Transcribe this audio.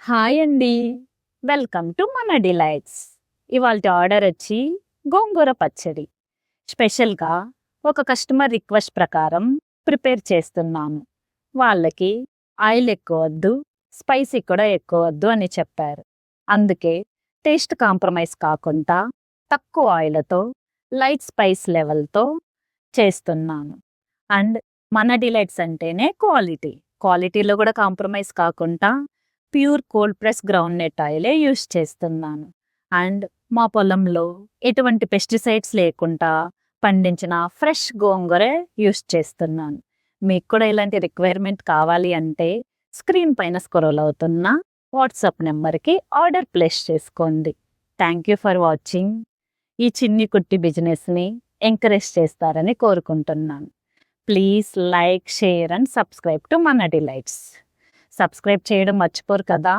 Hi అండి. Welcome to మన delights. ఇవాల్టి ఆర్డర్ వచ్చి గోంగూర పచ్చడి. స్పెషల్‌గా ఒక కస్టమర్ రిక్వెస్ట్ ప్రకారం ప్రిపేర్ చేస్తున్నాను. వాళ్ళకి ఆయిల్ ఎక్కువొద్దు, స్పైసీ కూడా ఎక్కువొద్దు అని చెప్పారు. అందుకే టేస్ట్ కాంప్రమైజ్ కాకుండా తక్కువ ఆయిల్‌తో, లైట్ స్పైస్ లెవెల్‌తో చేస్తున్నాను. అండ్ మన డిలైట్స్ అంటేనే క్వాలిటీ. క్వాలిటీలో కూడా కాంప్రమైజ్ కాకుండా ప్యూర్ కోల్డ్ ప్రెస్ గ్రౌండ్‌నట్ ఆయిలే యూజ్ చేస్తున్నాను. అండ్ మా పొలంలో ఎటువంటి పెస్టిసైడ్స్ లేకుండా పండించిన ఫ్రెష్ గోంగూరే యూజ్ చేస్తున్నాను. మీకు కూడా ఇలాంటి రిక్వైర్మెంట్ కావాలి అంటే స్క్రీన్ పైన స్క్రోల్ అవుతున్న వాట్సాప్ నెంబర్‌కి ఆర్డర్ ప్లేస్ చేసుకోండి. Thank you for watching. ఈ చిన్ని కుట్టి బిజినెస్‌ని ఎంకరేజ్ చేస్తారని కోరుకుంటున్నాను. Please like, share and subscribe to మన డిలైట్స్. సబ్స్క్రైబ్ చేయడం మర్చిపోరు కదా.